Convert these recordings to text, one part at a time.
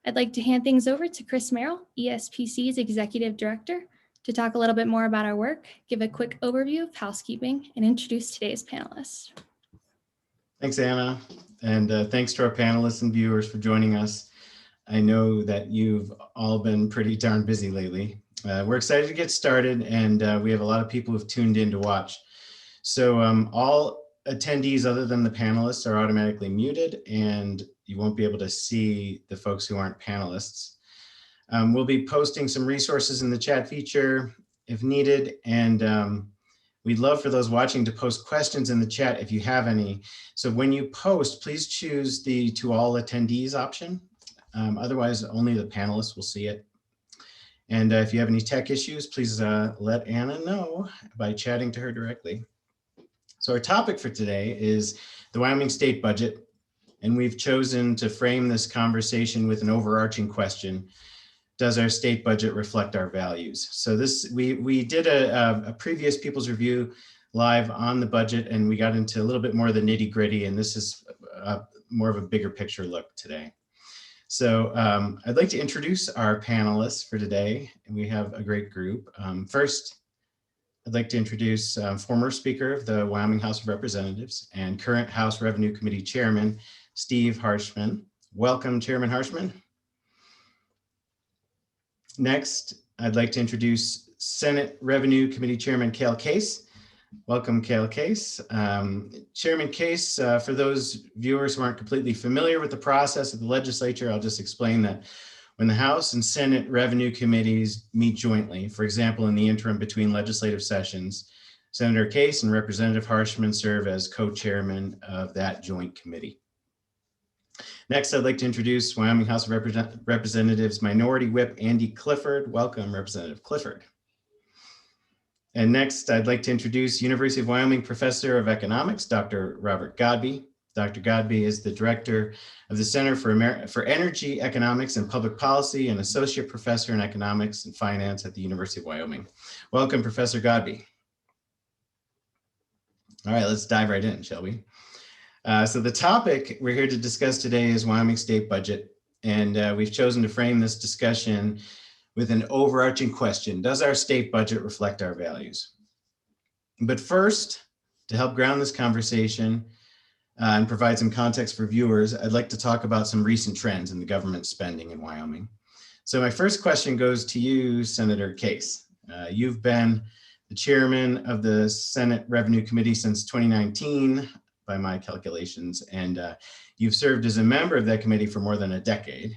I'd like to hand things over to Chris Merrill, ESPC's Executive Director, to talk a little bit more about our work, give a quick overview of housekeeping, and introduce today's panelists. Thanks, Anna, and thanks to our panelists and viewers for joining us. I know that you've all been pretty darn busy lately. We're excited to get started, and we have a lot of people who've tuned in to watch. So all attendees other than the panelists are automatically muted, and you won't be able to see the folks who aren't panelists. We'll be posting some resources in the chat feature if needed, and we'd love for those watching to post questions in the chat if you have any. So when you post, please choose the to all attendees option. Otherwise, only the panelists will see it. And if you have any tech issues, please let Anna know by chatting to her directly. So our topic for today is the Wyoming state budget. And we've chosen to frame this conversation with an overarching question. Does our state budget reflect our values? So we did a previous People's Review live on the budget, and we got into a little bit more of the nitty gritty, and this is more of a bigger picture look today. So I'd like to introduce our panelists for today, and we have a great group. First, I'd like to introduce former Speaker of the Wyoming House of Representatives and current House Revenue Committee Chairman, Steve Harshman. Welcome, Chairman Harshman. Next, I'd like to introduce Senate Revenue Committee Chairman Cale Case. Welcome, Cale Case. Chairman Case, for those viewers who aren't completely familiar with the process of the legislature, I'll just explain that when the House and Senate Revenue Committees meet jointly, for example, in the interim between legislative sessions, Senator Case and Representative Harshman serve as co-chairman of that joint committee. Next, I'd like to introduce Wyoming House of Representatives Minority Whip Andi Clifford. Welcome, Representative Clifford. And next, I'd like to introduce University of Wyoming Professor of Economics, Dr. Robert Godby. Dr. Godby is the Director of the Center for Energy Economics and Public Policy and Associate Professor in Economics and Finance at the University of Wyoming. Welcome, Professor Godby. All right, let's dive right in, shall we? So the topic we're here to discuss today is Wyoming state budget, and we've chosen to frame this discussion with an overarching question. Does our state budget reflect our values? But first, to help ground this conversation and provide some context for viewers, I'd like to talk about some recent trends in the government spending in Wyoming. So my first question goes to you, Senator Case. You've been the chairman of the Senate Revenue Committee since 2019, by my calculations, and you've served as a member of that committee for more than a decade.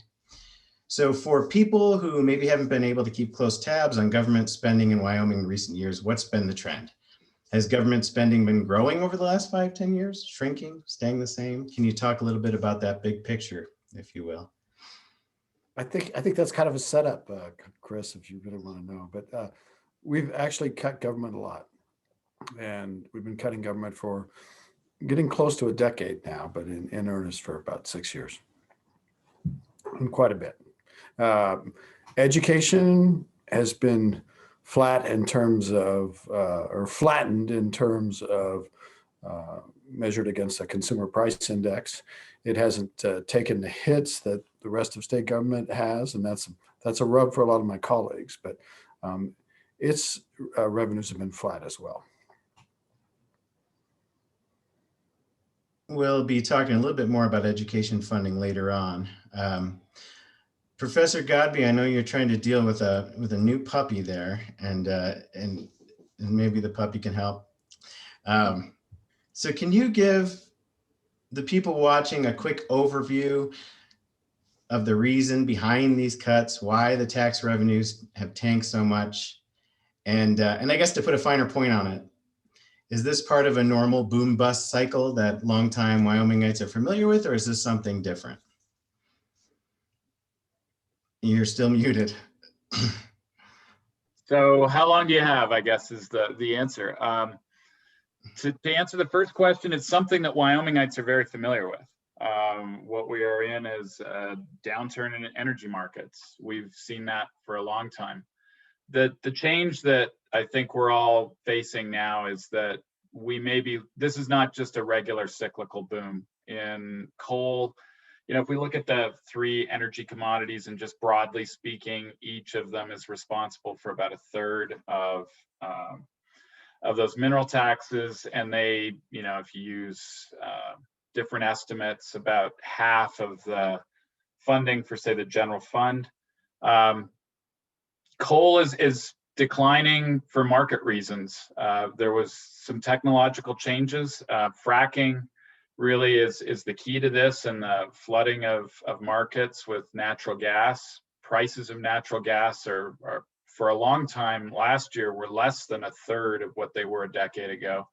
So for people who maybe haven't been able to keep close tabs on government spending in Wyoming in recent years, what's been the trend? Has government spending been growing over the last 5-10 years, shrinking, staying the same? Can you talk a little bit about that big picture, if you will? I think that's kind of a setup, Chris, if you really want to know. But we've actually cut government a lot, and we've been cutting government for getting close to a decade now, but in earnest for about 6 years, and quite a bit. Education has been flat in terms of, or flattened in terms of measured against a consumer price index. It hasn't taken the hits that the rest of state government has, and that's a rub for a lot of my colleagues, but its revenues have been flat as well. We'll be talking a little bit more about education funding later on. Professor Godby, I know you're trying to deal with a new puppy there, and maybe the puppy can help. So can you give the people watching a quick overview of the reason behind these cuts, why the tax revenues have tanked so much, and I guess to put a finer point on it, is this part of a normal boom bust cycle that longtime Wyomingites are familiar with, or is this something different? You're still muted. So how long do you have, I guess, is the answer. To answer the first question, it's something that Wyomingites are very familiar with. What we are in is a downturn in energy markets. We've seen that for a long time. The change that I think we're all facing now is that this is not just a regular cyclical boom. In coal, if we look at the three energy commodities and just broadly speaking, each of them is responsible for about a third of those mineral taxes. And they, if you use different estimates, about half of the funding for, say, the general fund. Coal is declining for market reasons. There was some technological changes. Fracking really is the key to this, and the flooding of markets with natural gas. Prices of natural gas are for a long time last year were less than a third of what they were a decade ago.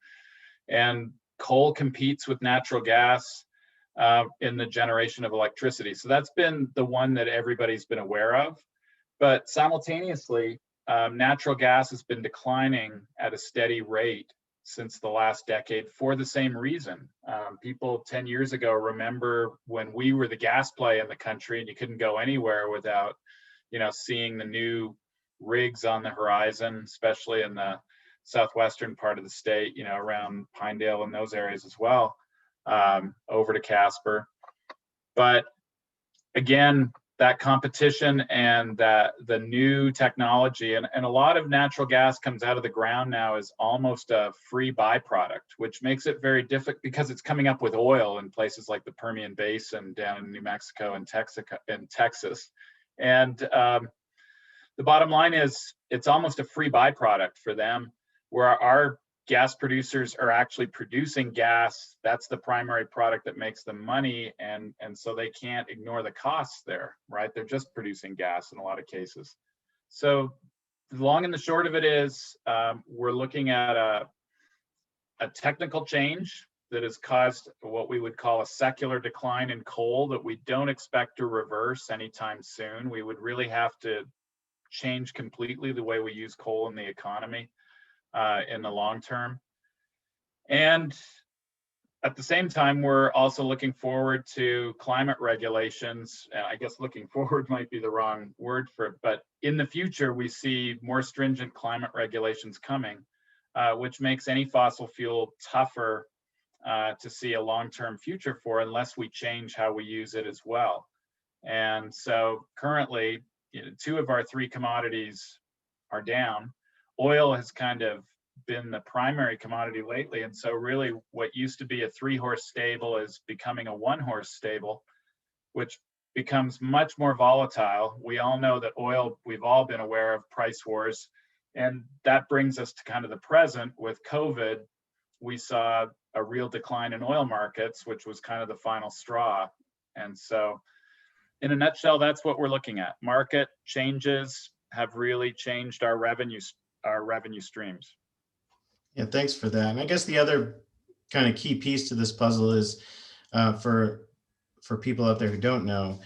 And coal competes with natural gas in the generation of electricity. So that's been the one that everybody's been aware of. But simultaneously, natural gas has been declining at a steady rate since the last decade for the same reason. People 10 years ago remember when we were the gas play in the country, and you couldn't go anywhere without, seeing the new rigs on the horizon, especially in the southwestern part of the state, around Pinedale and those areas as well, over to Casper. But again, that competition and that the new technology, and a lot of natural gas comes out of the ground now is almost a free byproduct, which makes it very difficult because it's coming up with oil in places like the Permian Basin down in New Mexico and Texas. And the bottom line is it's almost a free byproduct for them, where our gas producers are actually producing gas. That's the primary product that makes them money. And so they can't ignore the costs there, right? They're just producing gas in a lot of cases. So the long and the short of it is we're looking at a technical change that has caused what we would call a secular decline in coal that we don't expect to reverse anytime soon. We would really have to change completely the way we use coal in the economy in the long term. And at the same time, we're also looking forward to climate regulations. I guess looking forward might be the wrong word for it, but in the future, we see more stringent climate regulations coming, which makes any fossil fuel tougher to see a long-term future for unless we change how we use it as well. And so currently, two of our three commodities are down. Oil has kind of been the primary commodity lately. And so really what used to be a 3-horse stable is becoming a 1-horse stable, which becomes much more volatile. We all know that oil, we've all been aware of price wars. And that brings us to kind of the present. With COVID, we saw a real decline in oil markets, which was kind of the final straw. And so in a nutshell, that's what we're looking at. Market changes have really changed our revenue streams. Yeah, thanks for that. And I guess the other kind of key piece to this puzzle is for people out there who don't know,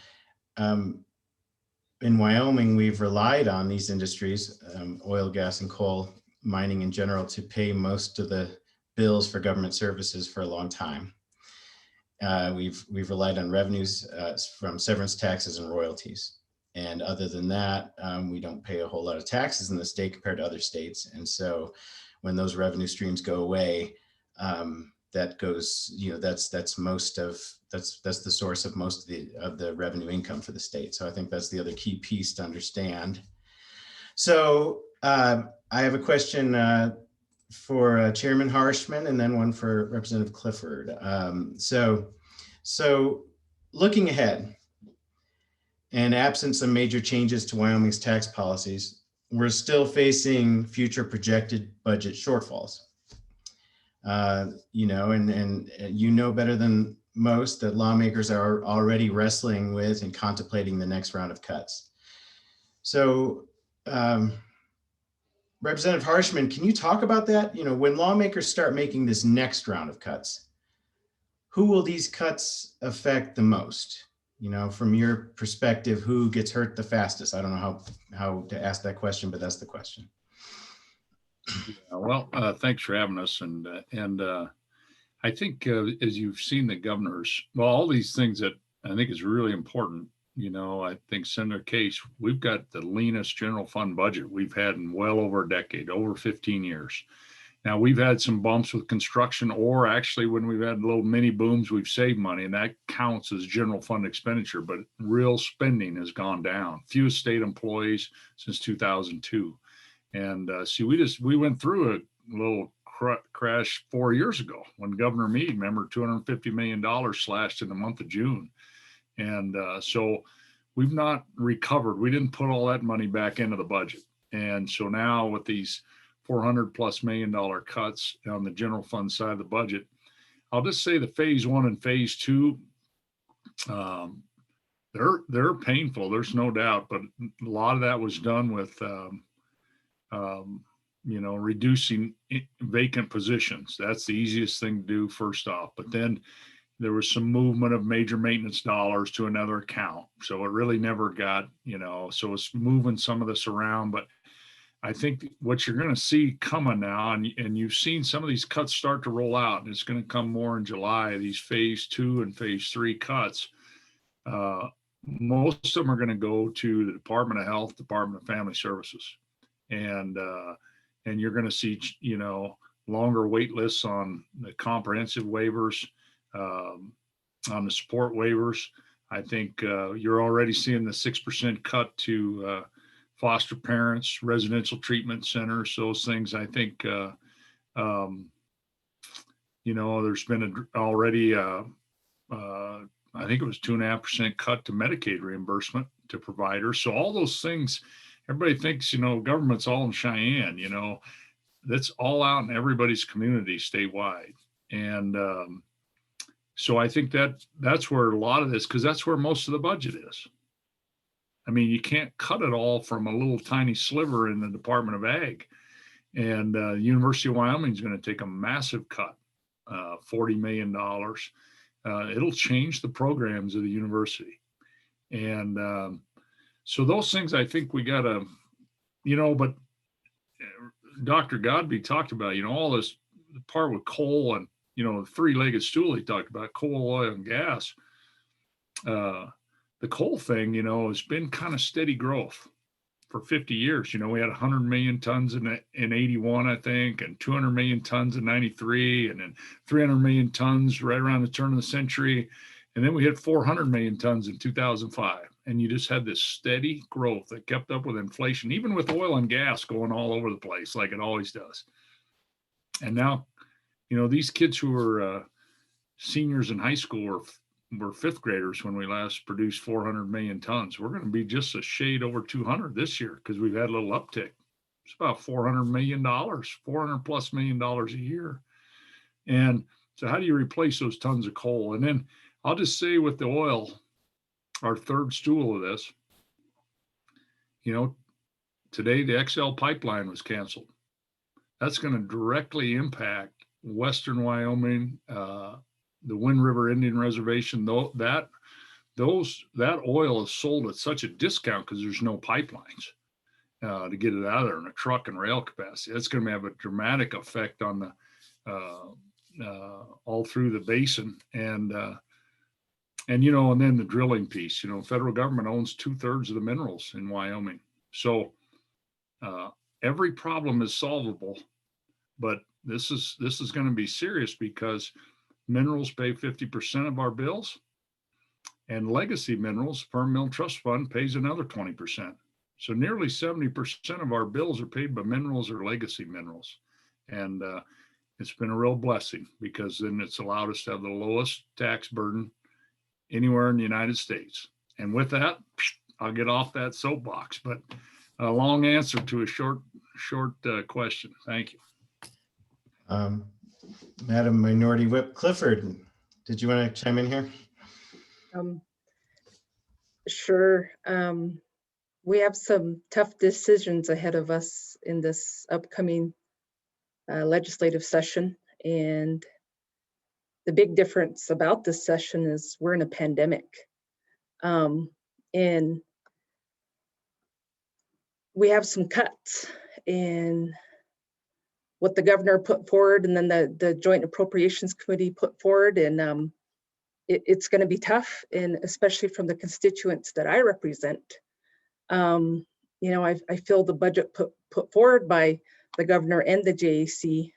in Wyoming, we've relied on these industries, oil, gas, and coal, mining in general, to pay most of the bills for government services for a long time. We've relied on revenues from severance taxes and royalties. And other than that, we don't pay a whole lot of taxes in the state compared to other states. And so when those revenue streams go away, that goes, that's the source of most of the revenue income for the state. So I think that's the other key piece to understand. So I have a question for Chairman Harshman and then one for Representative Clifford. So looking ahead, and absent some major changes to Wyoming's tax policies, we're still facing future projected budget shortfalls. And you know better than most that lawmakers are already wrestling with and contemplating the next round of cuts. So Representative Harshman, can you talk about that? When lawmakers start making this next round of cuts, who will these cuts affect the most? From your perspective, who gets hurt the fastest? I don't know how to ask that question, but that's the question. Well, thanks for having us. And I think as you've seen the governors, all these things that I think is really important. I think Senator Case, we've got the leanest general fund budget we've had in well over a decade, over 15 years. Now, we've had some bumps with construction, or actually when we've had little mini booms, we've saved money, and that counts as general fund expenditure, but real spending has gone down. Few state employees since 2002. And see, we went through a little crash 4 years ago when Governor Meade, remember, $250 million slashed in the month of June. And so we've not recovered. We didn't put all that money back into the budget. And so now with these $400+ million cuts on the general fund side of the budget, I'll just say the phase 1 and phase 2, they're painful. There's no doubt, but a lot of that was done with, reducing vacant positions. That's the easiest thing to do first off. But then there was some movement of major maintenance dollars to another account. So it really never got, so it's moving some of this around. But I think what you're going to see coming now, and you've seen some of these cuts start to roll out, and it's going to come more in July, these phase 2 and phase 3 cuts. Most of them are going to go to the Department of Health, Department of Family Services. And you're going to see, longer wait lists on the comprehensive waivers, on the support waivers. I think you're already seeing the 6% cut to foster parents, residential treatment centers, those things. I think, there's been already, I think it was 2.5% cut to Medicaid reimbursement to providers. So all those things, everybody thinks, government's all in Cheyenne, that's all out in everybody's community statewide. And so I think that's where a lot of this, because that's where most of the budget is. I mean, you can't cut it all from a little tiny sliver in the Department of Ag. And University of Wyoming is going to take a massive cut, $40 million. It'll change the programs of the university. And so those things I think we got to, but Dr. Godby talked about, all this part with coal and, the three-legged stool he talked about, coal, oil, and gas. The coal thing, has been kind of steady growth for 50 years. We had 100 million tons in 81, I think, and 200 million tons in 93, and then 300 million tons right around the turn of the century. And then we hit 400 million tons in 2005. And you just had this steady growth that kept up with inflation, even with oil and gas going all over the place like it always does. And now, these kids who were seniors in high school were fifth graders when we last produced 400 million tons. We're going to be just a shade over 200 this year because we've had a little uptick. It's about $400 million, $400+ million a year. And so how do you replace those tons of coal? And then I'll just say with the oil, our third stool of this, today the XL pipeline was canceled. That's going to directly impact Western Wyoming, the Wind River Indian Reservation. That oil is sold at such a discount because there's no pipelines to get it out of there in a truck and rail capacity. That's going to have a dramatic effect on the all through the basin. And then the drilling piece, federal government owns 2/3 of the minerals in Wyoming. So every problem is solvable, but this is going to be serious because minerals pay 50% of our bills, and legacy minerals, Perm Mill Trust Fund, pays another 20%. So nearly 70% of our bills are paid by minerals or legacy minerals. And it's been a real blessing because then it's allowed us to have the lowest tax burden anywhere in the United States. And with that, I'll get off that soapbox, but a long answer to a short question. Thank you. Madam Minority Whip Clifford, did you want to chime in here? Sure. We have some tough decisions ahead of us in this upcoming legislative session. And the big difference about this session is we're in a pandemic. And we have some cuts in what the governor put forward, and then the Joint Appropriations Committee put forward. And it's going to be tough, and especially from the constituents that I represent. I feel the budget put forward by the governor and the JAC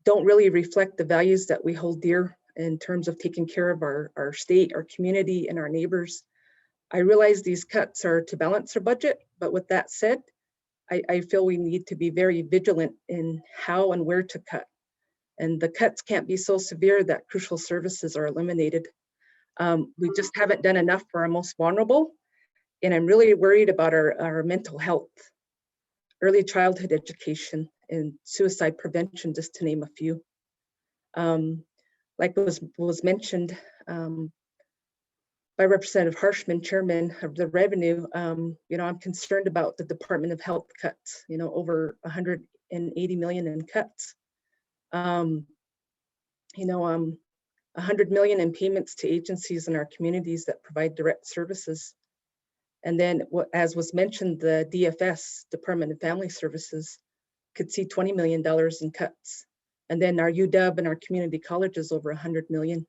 don't really reflect the values that we hold dear in terms of taking care of our state, our community, and our neighbors. I realize these cuts are to balance our budget, but with that said, I feel we need to be very vigilant in how and where to cut. And the cuts can't be so severe that crucial services are eliminated. We just haven't done enough for our most vulnerable. And I'm really worried about our mental health, early childhood education, and suicide prevention, just to name a few. Like was mentioned by Representative Harshman, Chairman of the Revenue, I'm concerned about the Department of Health cuts, over 180 million in cuts. 100 million in payments to agencies in our communities that provide direct services. And then, as was mentioned, the DFS, Department of Family Services, could see $20 million in cuts. And then our UW and our community colleges over 100 million.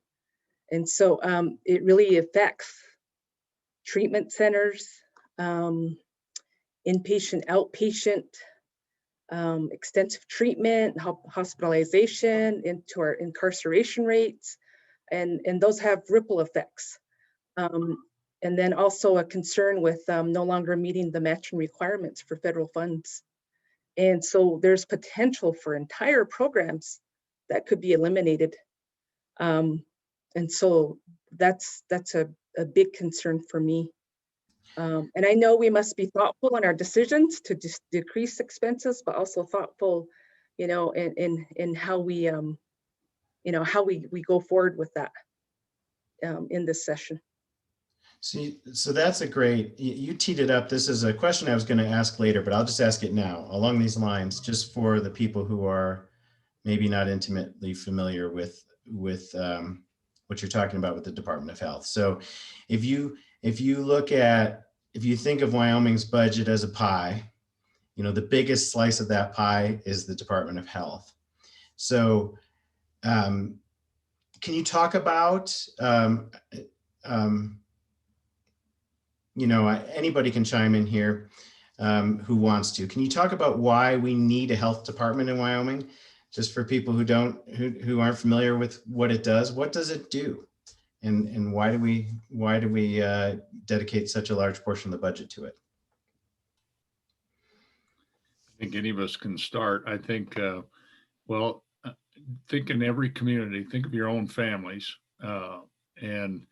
And so it really affects treatment centers, inpatient, outpatient, extensive treatment, hospitalization, into our incarceration rates, and those have ripple effects. And then also a concern with no longer meeting the matching requirements for federal funds. And so there's potential for entire programs that could be eliminated. And so that's a big concern for me. And I know we must be thoughtful in our decisions to just decrease expenses, but also thoughtful, in how we, how we go forward with that in this session. So that's a great, you teed it up. This is a question I was going to ask later, but I'll just ask it now along these lines, just for the people who are maybe not intimately familiar with what you're talking about with the Department of Health. So if you think of Wyoming's budget as a pie, the biggest slice of that pie is the Department of Health. So can you talk about, anybody can chime in here who wants to. Can you talk about why we need a health department in Wyoming? Just for people who aren't familiar with what it does, what does it do? And why do we dedicate such a large portion of the budget to it? I think any of us can start. I think, think in every community, think of your own families and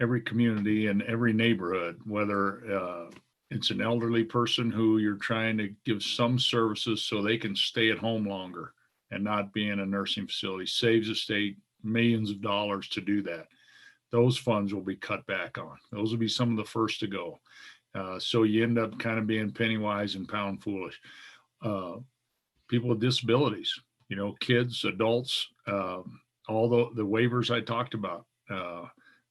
every community and every neighborhood, whether it's an elderly person who you're trying to give some services so they can stay at home longer and not be in a nursing facility, saves the state millions of dollars to do that. Those funds will be cut back on. Those will be some of the first to go. So you end up kind of being penny wise and pound foolish. People with disabilities, kids, adults, all the waivers I talked about,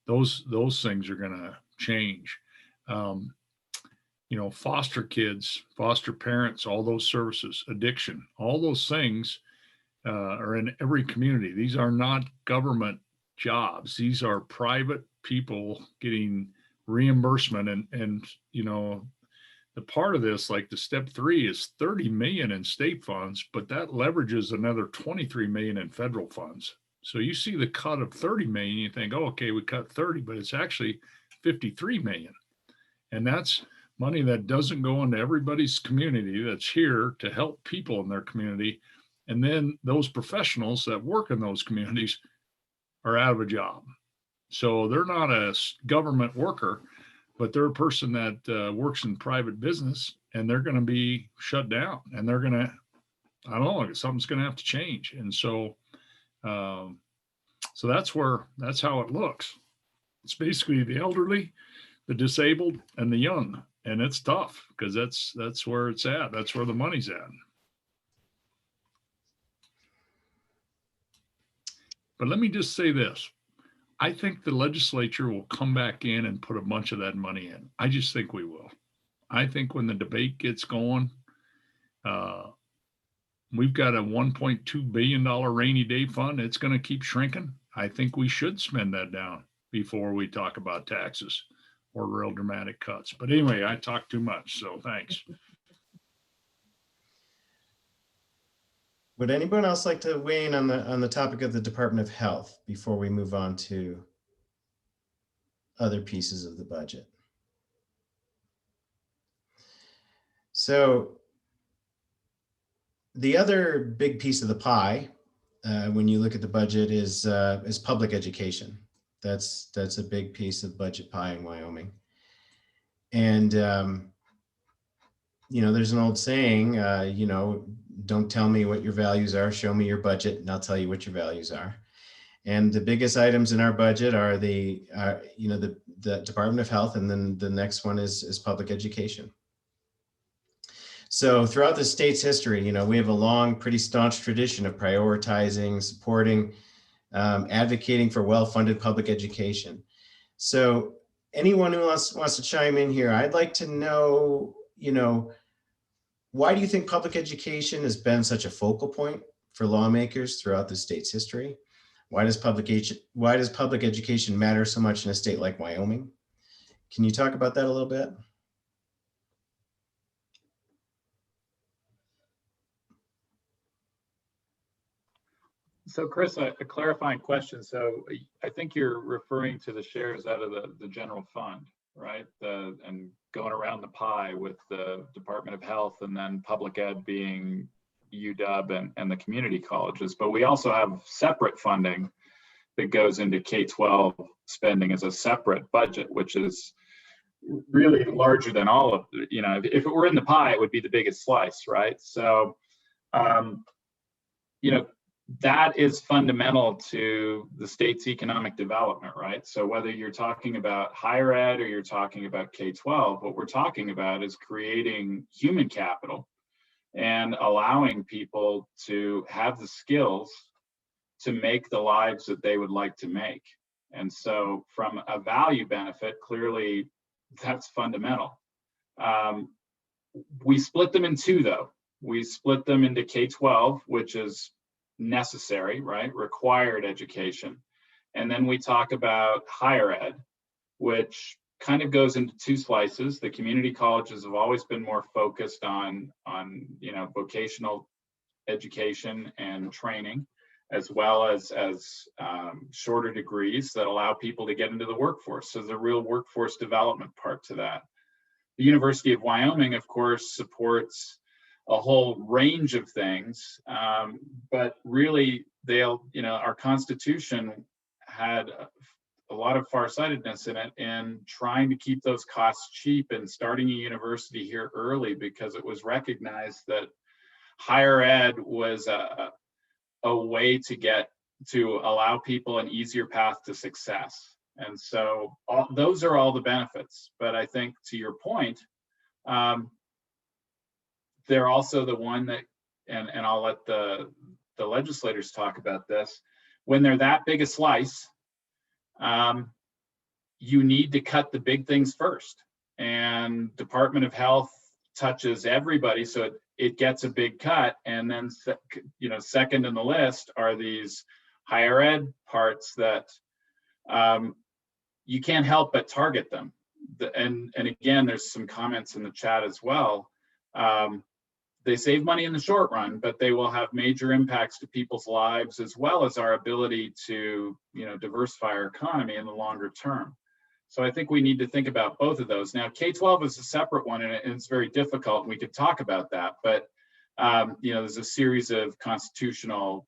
those things are going to change. Foster kids, foster parents, all those services, addiction, all those things are in every community. These are not government jobs. These are private people getting reimbursement. And the part of this, like the step 3, is 30 million in state funds, but that leverages another 23 million in federal funds. So you see the cut of 30 million, you think, oh, okay, we cut 30, but it's actually 53 million. And that's money that doesn't go into everybody's community that's here to help people in their community. And then those professionals that work in those communities are out of a job. So they're not a government worker, but they're a person that works in private business, and they're going to be shut down, and they're going to, I don't know, something's going to have to change. And so, so that's how it looks. It's basically the elderly, the disabled, and the young. And it's tough because that's where it's at. That's where the money's at. But let me just say this. I think the legislature will come back in and put a bunch of that money in. I just think we will. I think when the debate gets going, we've got a $1.2 billion rainy day fund. It's going to keep shrinking. I think we should spend that down before we talk about taxes. or real dramatic cuts. But anyway, I talked too much, so thanks. Would anyone else like to weigh in on the topic of the Department of Health before we move on to other pieces of the budget? So the other big piece of the pie, when you look at the budget, is public education. That's a big piece of budget pie in Wyoming. And there's an old saying, don't tell me what your values are, show me your budget, and I'll tell you what your values are. And the biggest items in our budget are the Department of Health, and then the next one is public education. So throughout the state's history, we have a long, pretty staunch tradition of prioritizing, supporting, advocating for well-funded public education. So anyone who wants to chime in here, I'd like to know, why do you think public education has been such a focal point for lawmakers throughout the state's history? Why does public education matter so much in a state like Wyoming? Can you talk about that a little bit? So Chris, a clarifying question. So I think you're referring to the shares out of the general fund, right? And going around the pie with the Department of Health and then public ed being UW and the community colleges. But we also have separate funding that goes into K-12 spending as a separate budget, which is really larger than all of, if it were in the pie, it would be the biggest slice, right? So, that is fundamental to the state's economic development, right? So whether you're talking about higher ed or you're talking about K-12, what we're talking about is creating human capital and allowing people to have the skills to make the lives that they would like to make. And so from a value benefit, clearly that's fundamental. We split them in two though. We split them into K-12, which is necessary, right? Required education. And then we talk about higher ed, which kind of goes into two slices. The community colleges have always been more focused on vocational education and training, as well as shorter degrees that allow people to get into the workforce. So there's a real workforce development part to that. The University of Wyoming, of course, supports a whole range of things, but really our Constitution had a lot of farsightedness in it in trying to keep those costs cheap and starting a university here early, because it was recognized that higher ed was a way to allow people an easier path to success. And so those are all the benefits. But I think to your point, they're also the one that, and I'll let the legislators talk about this, when they're that big a slice, you need to cut the big things first. And Department of Health touches everybody, so it gets a big cut. And then, second in the list are these higher ed parts that you can't help but target them. And again, there's some comments in the chat as well. They save money in the short run, but they will have major impacts to people's lives, as well as our ability to, diversify our economy in the longer term. So I think we need to think about both of those. Now, K-12 is a separate one, and it's very difficult, and we could talk about that. But there's a series of constitutional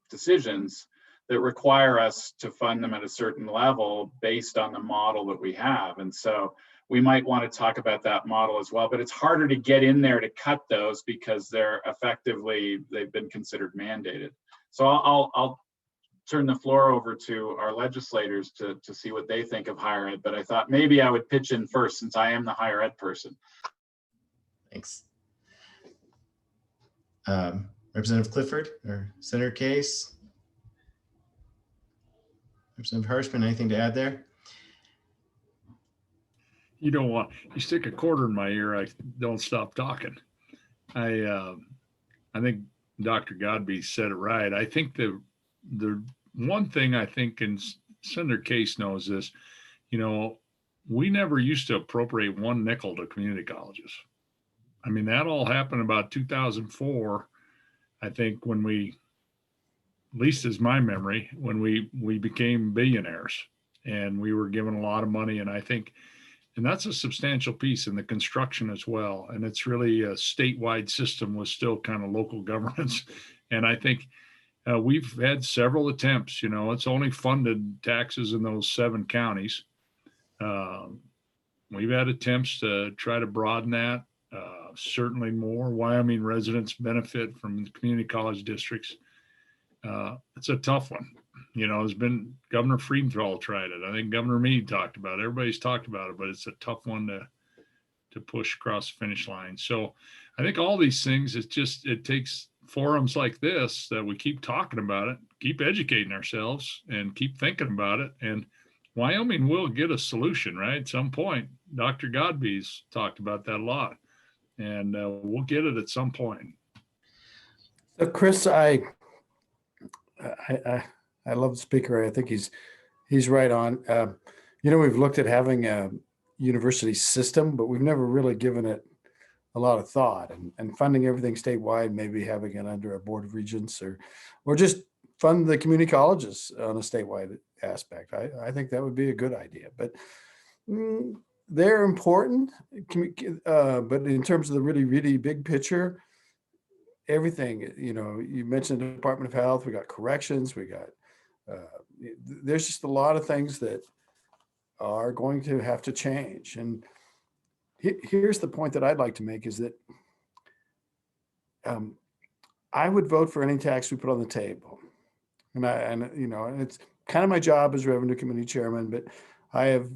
decisions that require us to fund them at a certain level based on the model that we have. And so we might want to talk about that model as well, but it's harder to get in there to cut those because they've been considered mandated. So I'll turn the floor over to our legislators to see what they think of higher ed, but I thought maybe I would pitch in first since I am the higher ed person. Thanks. Representative Clifford or Senator Case? Representative Harshman, anything to add there? You stick a quarter in my ear, I don't stop talking. I think Dr. Godby said it right. I think the one thing I think, and Senator Case knows this, we never used to appropriate one nickel to community colleges. I mean, that all happened about 2004, I think, when we, at least is my memory, when we became billionaires and we were given a lot of money. And I think, and that's a substantial piece in the construction as well. And it's really a statewide system with still kind of local governments. And I think we've had several attempts, it's only funded taxes in those 7 counties. We've had attempts to try to broaden that. Certainly more Wyoming residents benefit from the community college districts. It's a tough one. It's been Governor Freudenthal tried it. I think Governor Meade talked about it. Everybody's talked about it, but it's a tough one to push across the finish line. So I think all these things, it takes forums like this that we keep talking about it, keep educating ourselves and keep thinking about it. And Wyoming will get a solution, right? At some point. Dr. Godby's talked about that a lot. And we'll get it at some point. So Chris, I love the speaker. I think he's right on. We've looked at having a university system, but we've never really given it a lot of thought, and funding everything statewide, maybe having it under a board of regents or just fund the community colleges on a statewide aspect. I think that would be a good idea, but they're important. But in terms of the really, really big picture, everything, you mentioned the Department of Health, we got corrections, we got, there's just a lot of things that are going to have to change. And here's the point that I'd like to make is that I would vote for any tax we put on the table. And it's kind of my job as Revenue Committee Chairman, but I have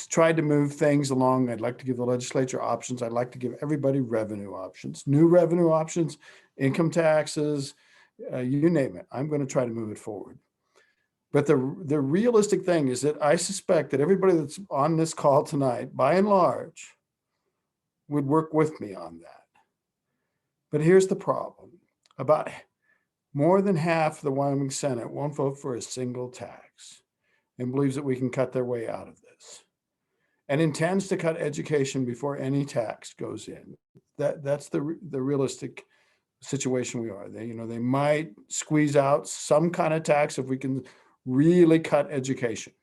tried to move things along. I'd like to give the legislature options. I'd like to give everybody revenue options, new revenue options, income taxes, you name it. I'm going to try to move it forward. But the realistic thing is that I suspect that everybody that's on this call tonight, by and large, would work with me on that. But here's the problem. About more than half the Wyoming Senate won't vote for a single tax and believes that we can cut their way out of this, and intends to cut education before any tax goes in. That's the realistic situation we are. They might squeeze out some kind of tax if we can really cut education.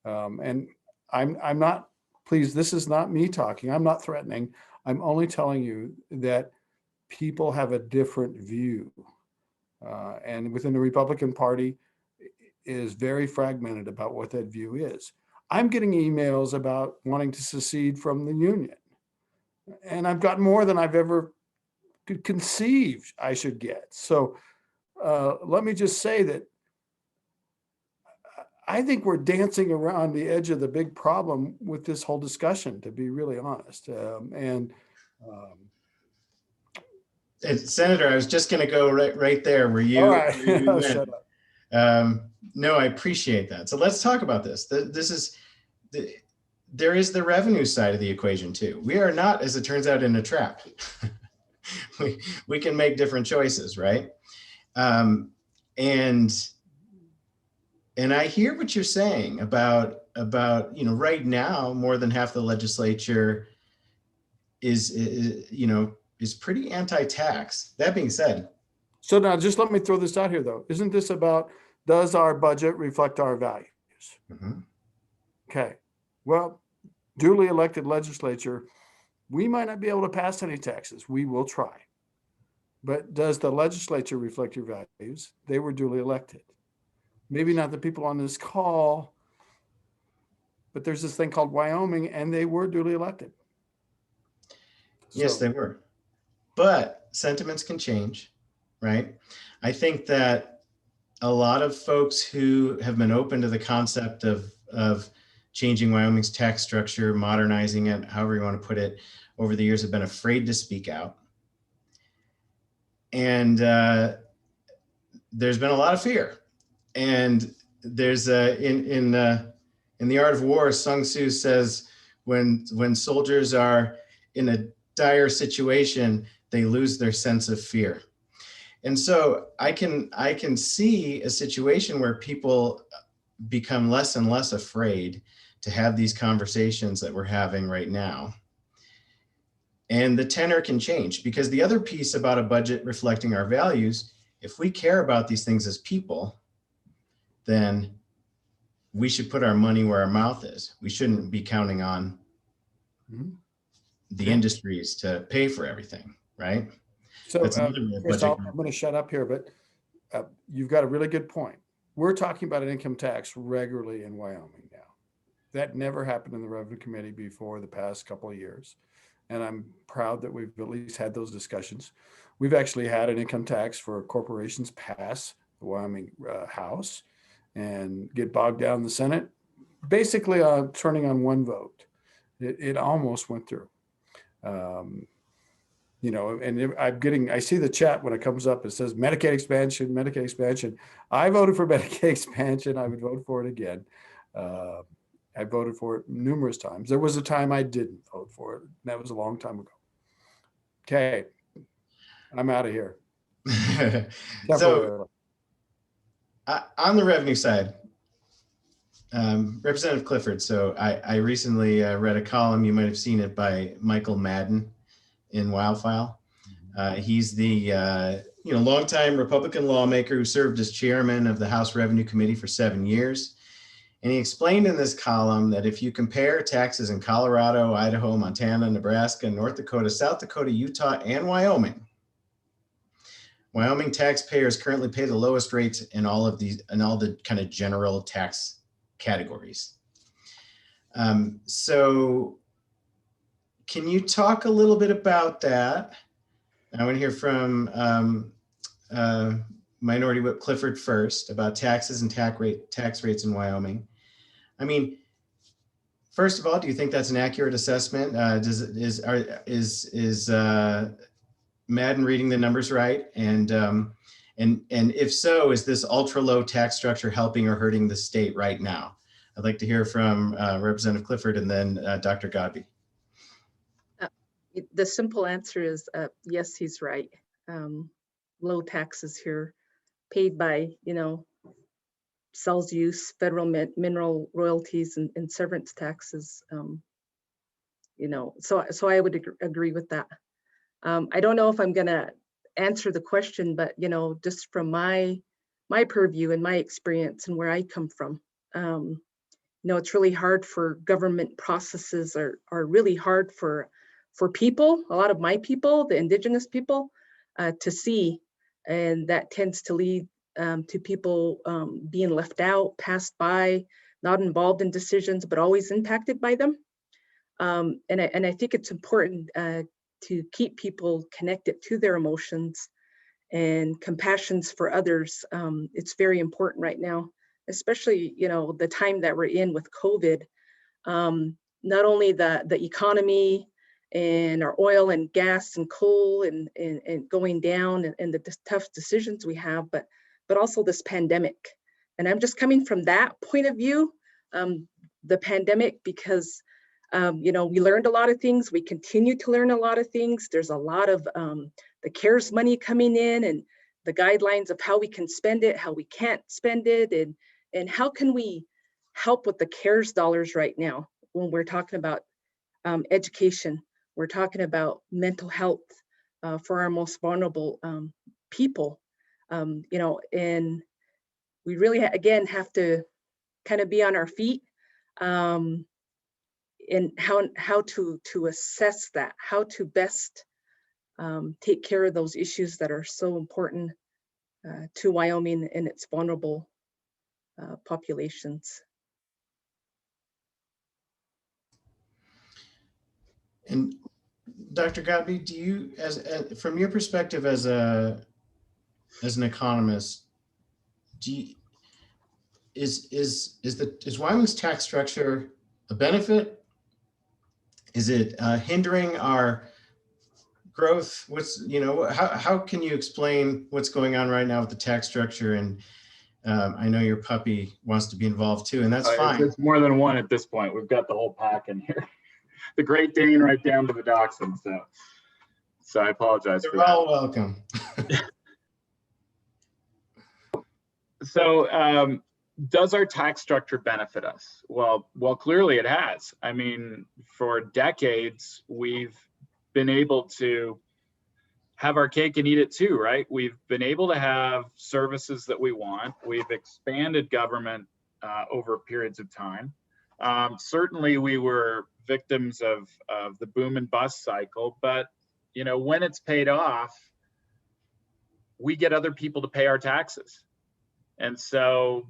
And I'm not, please, this is not me talking. I'm not threatening. I'm only telling you that people have a different view. And within the Republican Party is very fragmented about what that view is. I'm getting emails about wanting to secede from the union. And I've got more than I've ever conceived I should get. So let me just say that I think we're dancing around the edge of the big problem with this whole discussion, to be really honest. Senator, I was just going to go right there where you, all right. where you went. Shut up. No, I appreciate that. So let's talk about this. There is the revenue side of the equation too. We are not, as it turns out, in a trap. we can make different choices, right? And I hear what you're saying about right now more than half the legislature is pretty anti-tax. That being said, so now just let me throw this out here though. Isn't this about, does our budget reflect our values? Mm-hmm. Okay, well, duly elected legislature, we might not be able to pass any taxes. We will try. But does the legislature reflect your values? They were duly elected. Maybe not the people on this call, but there's this thing called Wyoming, and they were duly elected. Yes, they were. But sentiments can change, right? I think that a lot of folks who have been open to the concept of changing Wyoming's tax structure, modernizing it, however you want to put it, over the years have been afraid to speak out. And there's been a lot of fear. And there's in the Art of War, Sun Tzu says, when soldiers are in a dire situation, they lose their sense of fear. And so I can see a situation where people become less and less afraid to have these conversations that we're having right now. And the tenor can change, because the other piece about a budget reflecting our values, if we care about these things as people, then we should put our money where our mouth is. We shouldn't be counting on the industries to pay for everything, right? So, That's another way of Chris, budget. I'm going to shut up here, but you've got a really good point. We're talking about an income tax regularly in Wyoming now. That never happened in the Revenue Committee before the past couple of years. And I'm proud that we've at least had those discussions. We've actually had an income tax for corporations pass the Wyoming House and get bogged down in the Senate, basically turning on one vote. It almost went through. You know, and I see the chat when it comes up, it says Medicaid expansion, Medicaid expansion. I voted for Medicaid expansion. I would vote for it again. I voted for it numerous times. There was a time I didn't vote for it. That was a long time ago. Okay, I'm out of here. So on the revenue side, Representative Clifford. So I recently read a column, you might have seen it, by Michael Madden in Wildfile. He's the longtime Republican lawmaker who served as chairman of the House Revenue Committee for 7 years. And he explained in this column that if you compare taxes in Colorado, Idaho, Montana, Nebraska, North Dakota, South Dakota, Utah, and Wyoming taxpayers currently pay the lowest rates in all the kind of general tax categories. So can you talk a little bit about that? I want to hear from Minority Whip Clifford first about taxes and tax rates in Wyoming. I mean, first of all, do you think that's an accurate assessment? Is Madden reading the numbers right? And if so, is this ultra low tax structure helping or hurting the state right now? I'd like to hear from Representative Clifford and then Dr. Godby. The simple answer is yes, he's right. Low taxes here, paid by, sales use, federal mineral royalties, and severance taxes. So I would agree with that. I don't know if I'm gonna answer the question, but just from my purview and my experience and where I come from, it's really hard for government processes are really hard for people, a lot of my people, the indigenous people, to see, and that tends to lead to people being left out, passed by, not involved in decisions, but always impacted by them. And I think it's important to keep people connected to their emotions and compassions for others. It's very important right now, especially the time that we're in with COVID. Not only the economy and our oil and gas and coal and going down and the tough decisions we have, but also this pandemic. And I'm just coming from that point of view, the pandemic, because we learned a lot of things. We continue to learn a lot of things. There's a lot of the CARES money coming in and the guidelines of how we can spend it, how we can't spend it, and how can we help with the CARES dollars right now when we're talking about education. We're talking about mental health for our most vulnerable people, and we really, again, have to kind of be on our feet in how to assess that, how to best take care of those issues that are so important to Wyoming and its vulnerable populations. And Dr. Godby, do you, from your perspective as an economist, is Wyoming's tax structure a benefit? Is it hindering our growth? How can you explain what's going on right now with the tax structure? And I know your puppy wants to be involved too, and that's fine. It's more than one at this point. We've got the whole pack in here. The Great Dane right down to the Dachshund. So I apologize for that. You're all welcome. So Does our tax structure benefit us? Well, clearly it has. I mean, for decades, we've been able to have our cake and eat it too, right? We've been able to have services that we want. We've expanded government over periods of time. Certainly, we were victims of the boom and bust cycle, but you know, when it's paid off, we get other people to pay our taxes, and so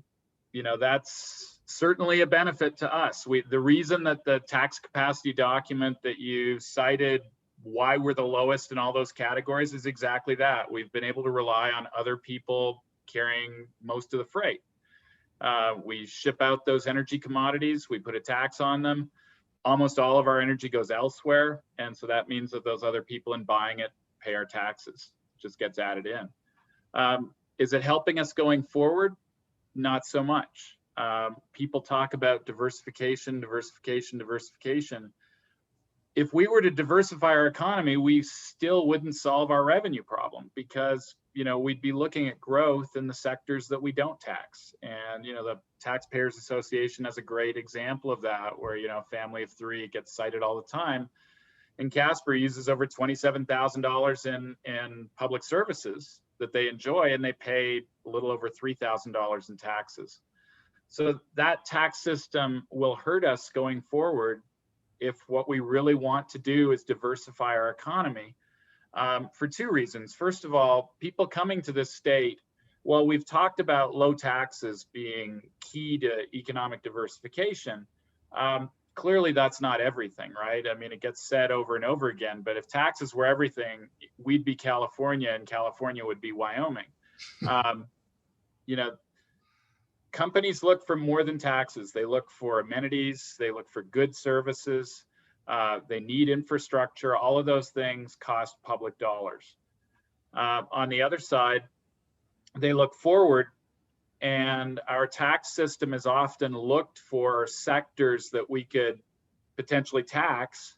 you know that's certainly a benefit to us. The reason that the tax capacity document that you cited, why we're the lowest in all those categories, is exactly that. We've been able to rely on other people carrying most of the freight. We ship out those energy commodities, we put a tax on them. Almost all of our energy goes elsewhere. And so that means that those other people in buying it pay our taxes, it just gets added in. Is it helping us going forward? Not so much. People talk about diversification. If we were to diversify our economy, we still wouldn't solve our revenue problem, because you know we'd be looking at growth in the sectors that we don't tax. And you know the Taxpayers Association has a great example of that, where you know a family of three gets cited all the time. And Casper uses over $27,000 in public services that they enjoy, and they pay a little over $3,000 in taxes. So that tax system will hurt us going forward if what we really want to do is diversify our economy, for two reasons. First of all, people coming to this state, well, we've talked about low taxes being key to economic diversification. Clearly, that's not everything, right? I mean, it gets said over and over again, but if taxes were everything, we'd be California and California would be Wyoming. You know, companies look for more than taxes. They look for amenities, they look for good services, they need infrastructure. All of those things cost public dollars. On the other side, they look forward, and our tax system is often looked for sectors that we could potentially tax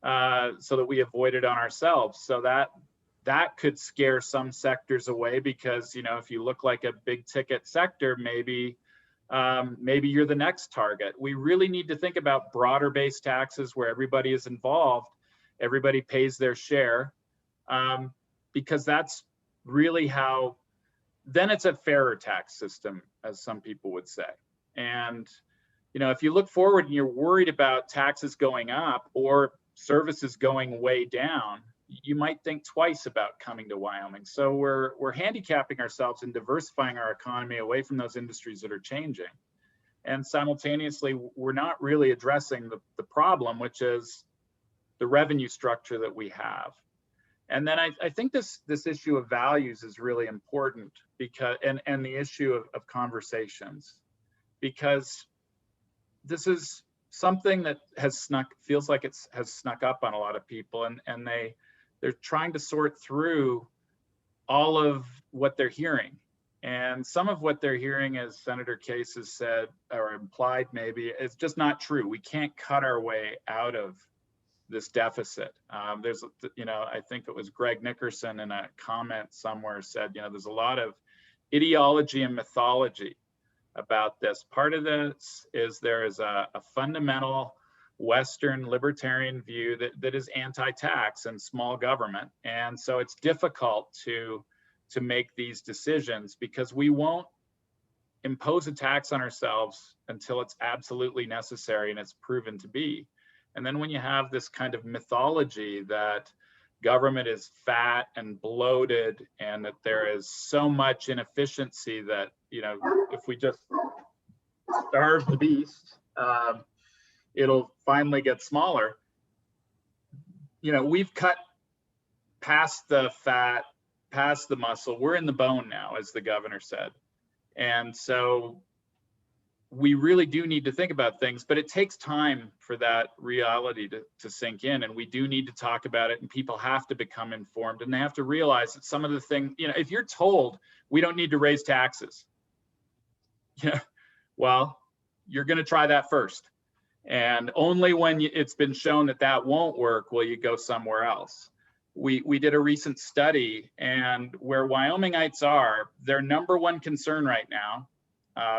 so that we avoid it on ourselves. So that could scare some sectors away, because you know if you look like a big ticket sector, maybe you're the next target. We really need to think about broader based taxes where everybody is involved, everybody pays their share, because that's really how, then it's a fairer tax system, as some people would say. And you know if you look forward and you're worried about taxes going up or services going way down, you might think twice about coming to Wyoming. So we're handicapping ourselves in diversifying our economy away from those industries that are changing. And simultaneously, we're not really addressing the problem, which is the revenue structure that we have. And then I think this issue of values is really important, because and the issue of conversations, because this is something that feels like it has snuck up on a lot of people, and they're trying to sort through all of what they're hearing. And some of what they're hearing, as Senator Case has said, or implied maybe, is just not true. We can't cut our way out of this deficit. There's, you know, I think it was Greg Nickerson in a comment somewhere said, you know, there's a lot of ideology and mythology about this. Part of this is there is a fundamental Western libertarian view that is anti-tax and small government. And so it's difficult to make these decisions, because we won't impose a tax on ourselves until it's absolutely necessary and it's proven to be. And then when you have this kind of mythology that government is fat and bloated and that there is so much inefficiency that, you know, if we just starve the beast, it'll finally get smaller. You know, we've cut past the fat, past the muscle. We're in the bone now, as the governor said. And so we really do need to think about things, but it takes time for that reality to sink in. And we do need to talk about it, and people have to become informed, and they have to realize that some of the things, you know, if you're told we don't need to raise taxes, yeah, well, you're going to try that first. And only when it's been shown that that won't work will you go somewhere else. We did a recent study, and where Wyomingites are, their number one concern right now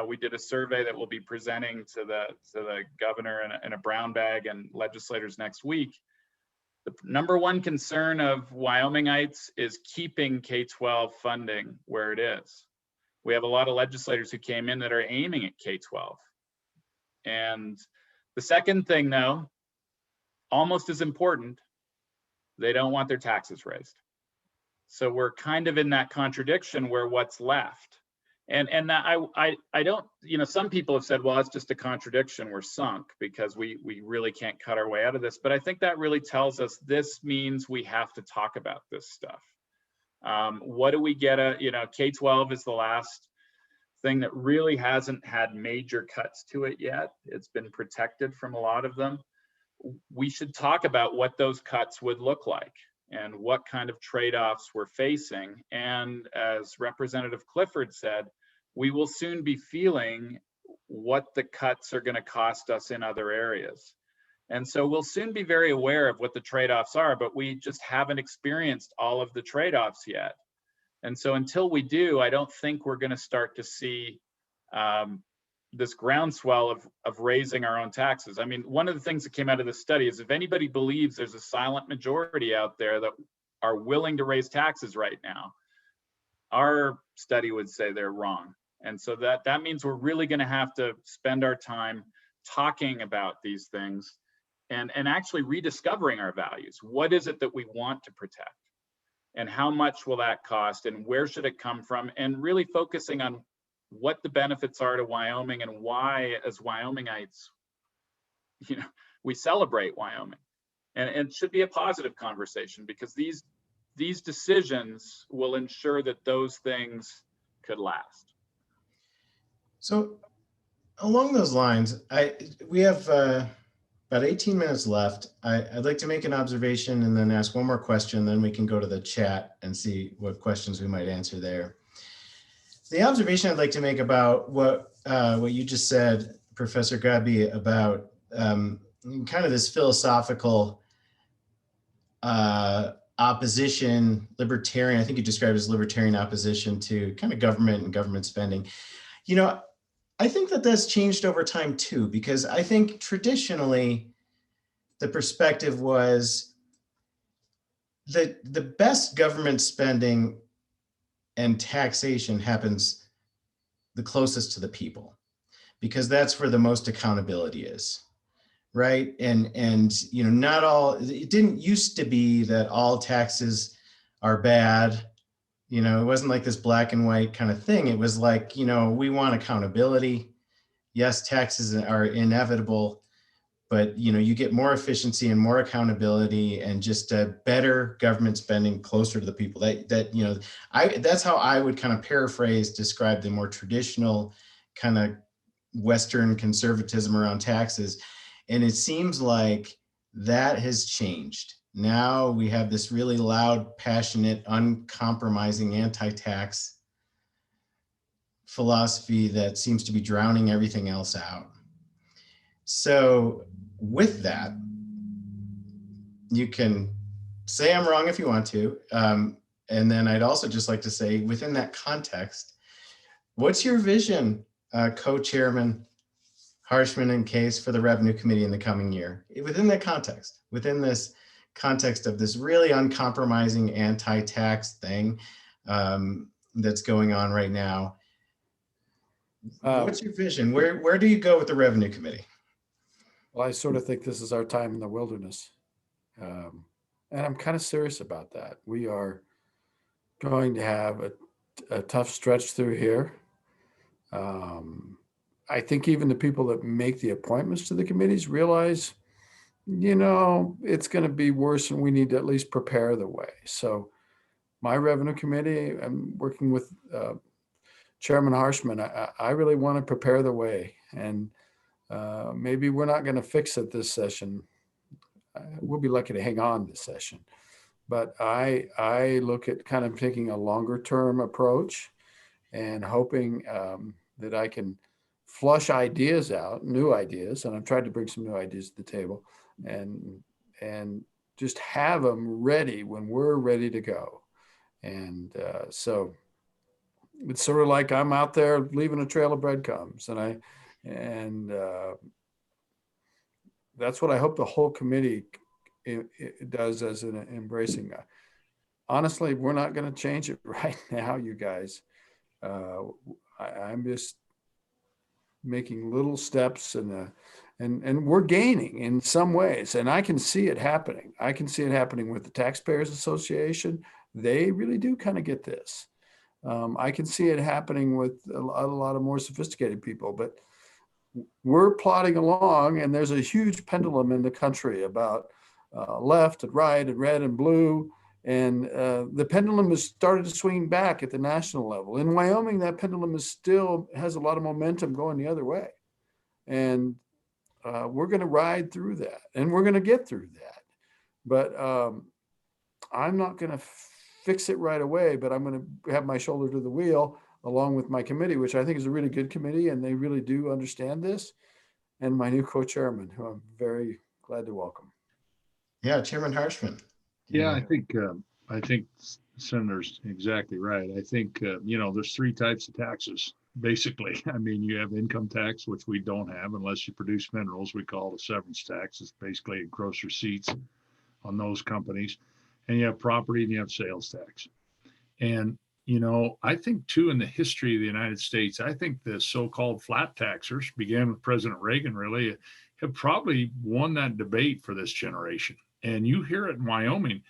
We did a survey that we'll be presenting to the governor in a brown bag and legislators next week. The number one concern of Wyomingites is keeping K-12 funding where it is. We have a lot of legislators who came in that are aiming at K-12. And the second thing, though, almost as important, they don't want their taxes raised. So we're kind of in that contradiction where what's left. And I don't, you know, some people have said, well, it's just a contradiction. We're sunk because we really can't cut our way out of this. But I think that really tells us this means we have to talk about this stuff. What do we get? You know, K-12 is the last thing that really hasn't had major cuts to it yet. It's been protected from a lot of them. We should talk about what those cuts would look like and what kind of trade-offs we're facing. And as Representative Clifford said, we will soon be feeling what the cuts are going to cost us in other areas. And so we'll soon be very aware of what the trade-offs are, but we just haven't experienced all of the trade-offs yet. And so until we do, I don't think we're going to start to see this groundswell of raising our own taxes. I mean, one of the things that came out of this study is if anybody believes there's a silent majority out there that are willing to raise taxes right now, our study would say they're wrong. And so that means we're really going to have to spend our time talking about these things and actually rediscovering our values. What is it that we want to protect? And how much will that cost? And where should it come from? And really focusing on what the benefits are to Wyoming and why, as Wyomingites, you know, we celebrate Wyoming. And it should be a positive conversation because these decisions will ensure that those things could last. So along those lines, we have about 18 minutes left. I'd like to make an observation and then ask one more question, then we can go to the chat and see what questions we might answer there. The observation I'd like to make about what you just said, Professor Godby, about kind of this philosophical opposition, libertarian, I think you described it as libertarian opposition to kind of government and government spending. You know, I think that that's changed over time too, because I think traditionally the perspective was that the best government spending and taxation happens the closest to the people, because that's where the most accountability is, right? And you know, not all, it didn't used to be that all taxes are bad. You know, it wasn't like this black and white kind of thing. It was like, you know, we want accountability. Yes, taxes are inevitable, but you know, you get more efficiency and more accountability and just a better government spending closer to the people. That you know, that's how I would kind of paraphrase, describe the more traditional kind of Western conservatism around taxes. And it seems like that has changed. Now we have this really loud, passionate, uncompromising anti-tax philosophy that seems to be drowning everything else out. So with that, you can say I'm wrong if you want to. And then I'd also just like to say, within that context, what's your vision, co-chairman Harshman and Case, for the Revenue Committee in the coming year? Within that context, within this context of this really uncompromising anti-tax thing that's going on right now, what's your vision? Where do you go with the Revenue Committee? Well, I sort of think this is our time in the wilderness. And I'm kind of serious about that. We are going to have a tough stretch through here. I think even the people that make the appointments to the committees realize, you know, it's going to be worse and we need to at least prepare the way. So my Revenue Committee, I'm working with Chairman Harshman. I really want to prepare the way, and maybe we're not going to fix it this session. We'll be lucky to hang on this session. But I look at kind of taking a longer term approach and hoping that I can flush ideas out, new ideas, and I've tried to bring some new ideas to the table, and just have them ready when we're ready to go. And so it's sort of like I'm out there leaving a trail of breadcrumbs, and that's what I hope the whole committee it does as an embracing. Honestly, we're not going to change it right now, you guys. I'm just making little steps, and we're gaining in some ways, and I can see it happening. I can see it happening with the Taxpayers Association. They really do kind of get this. I can see it happening with a lot of more sophisticated people, but we're plodding along, and there's a huge pendulum in the country about left and right and red and blue. And the pendulum has started to swing back at the national level. In Wyoming, that pendulum still has a lot of momentum going the other way. And we're going to ride through that, and we're going to get through that. But I'm not going to fix it right away, but I'm going to have my shoulder to the wheel along with my committee, which I think is a really good committee, and they really do understand this, and my new co-chairman, who I'm very glad to welcome. Yeah, Chairman Harshman. Yeah, I think Senator's exactly right. I think, there's three types of taxes, basically. I mean, you have income tax, which we don't have unless you produce minerals. We call it a severance tax. It's basically gross receipts on those companies. And you have property and you have sales tax. And, I think too, in the history of the United States, I think the so-called flat taxers began with President Reagan, really have probably won that debate for this generation. And you hear it in Wyoming.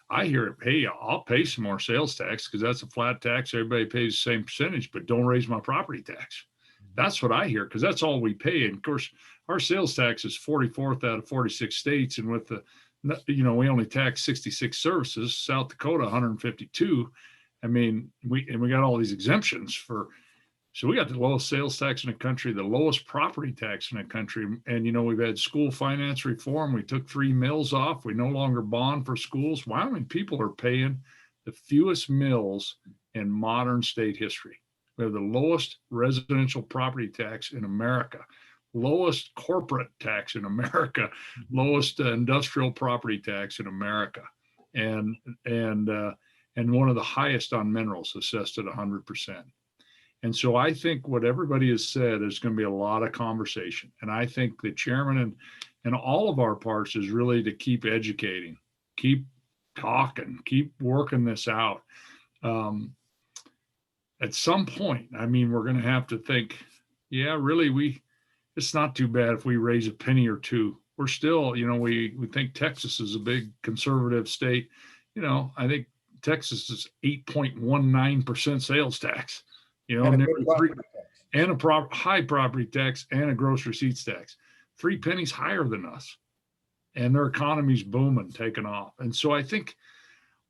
I hear it, hey, I'll pay some more sales tax because that's a flat tax. Everybody pays the same percentage, but don't raise my property tax. That's what I hear, because that's all we pay. And of course, our sales tax is 44th out of 46 states. And with we only tax 66 services, South Dakota, 152. I mean, we got all these exemptions so we got the lowest sales tax in the country, the lowest property tax in the country. And, we've had school finance reform. We took 3 mills off. We no longer bond for schools. Wyoming people are paying the fewest mills in modern state history. We have the lowest residential property tax in America, lowest corporate tax in America, lowest industrial property tax in America, and one of the highest on minerals, assessed at 100%. And so I think what everybody has said, there's going to be a lot of conversation. And I think the chairman and all of our parts is really to keep educating, keep talking, keep working this out. At some point, I mean, we're going to have to think, yeah, really, it's not too bad if we raise a penny or two. We're still, we think Texas is a big conservative state. I think Texas is 8.19% sales tax. And a high property tax and a gross receipts tax, 3 pennies higher than us, and their economy's booming, taking off. And so I think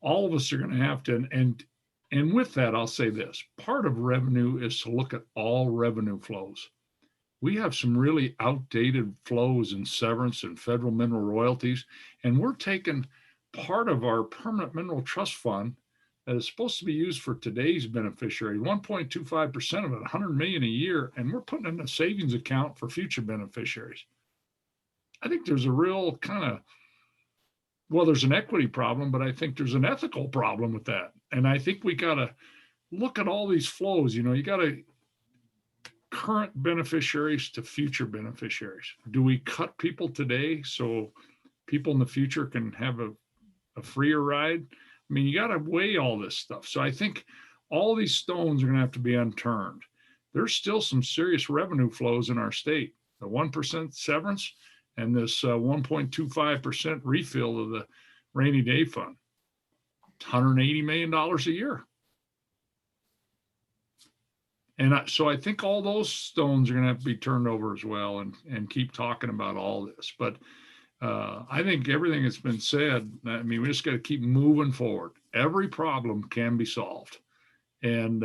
all of us are going to have to, and with that, I'll say this: part of revenue is to look at all revenue flows. We have some really outdated flows in severance and federal mineral royalties, and we're taking part of our permanent mineral trust fund that is supposed to be used for today's beneficiary, 1.25% of it, 100 million a year, and we're putting in a savings account for future beneficiaries. I think there's a real there's an equity problem, but I think there's an ethical problem with that. And I think we got to look at all these flows. You got to current beneficiaries to future beneficiaries. Do we cut people today so people in the future can have a freer ride? I mean, you got to weigh all this stuff. So I think all these stones are going to have to be unturned. There's still some serious revenue flows in our state. The 1% severance and this 1.25% refill of the rainy day fund. $180 million a year. And so I think all those stones are going to have to be turned over as well, and keep talking about all this. But I think everything that's been said, I mean, we just got to keep moving forward. Every problem can be solved. And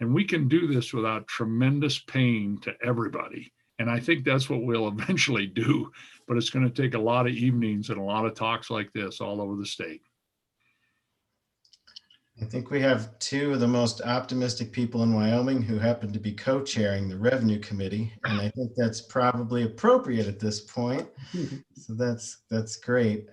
we can do this without tremendous pain to everybody. And I think that's what we'll eventually do. But it's going to take a lot of evenings and a lot of talks like this all over the state. I think we have two of the most optimistic people in Wyoming who happen to be co-chairing the Revenue Committee, and I think that's probably appropriate at this point. So that's great.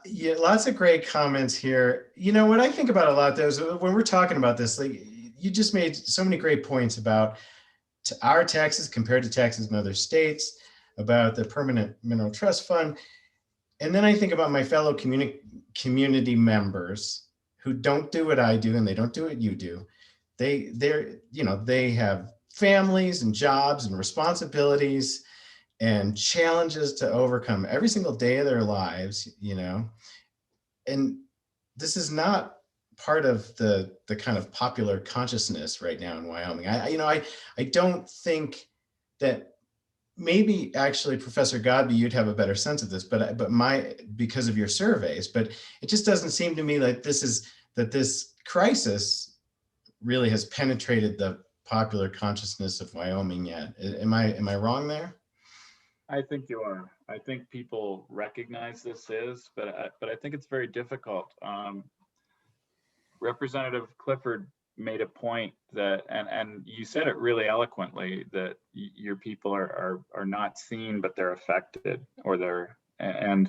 Yeah, lots of great comments here. You know, what I think about a lot, though, is when we're talking about this, like you just made so many great points about our taxes compared to taxes in other states, about the permanent mineral trust fund. And then I think about my fellow community members who don't do what I do and they don't do what you do. They have families and jobs and responsibilities and challenges to overcome every single day of their lives, and this is not part of the kind of popular consciousness right now in Wyoming. I don't think that, maybe actually Professor Godby, you'd have a better sense of this, but because of your surveys, but it just doesn't seem to me like this crisis really has penetrated the popular consciousness of Wyoming yet. Am I wrong there? I think you are. I think people recognize this but I think it's very difficult. Representative Clifford made a point that, and you said it really eloquently, that your people are not seen, but they're affected, or and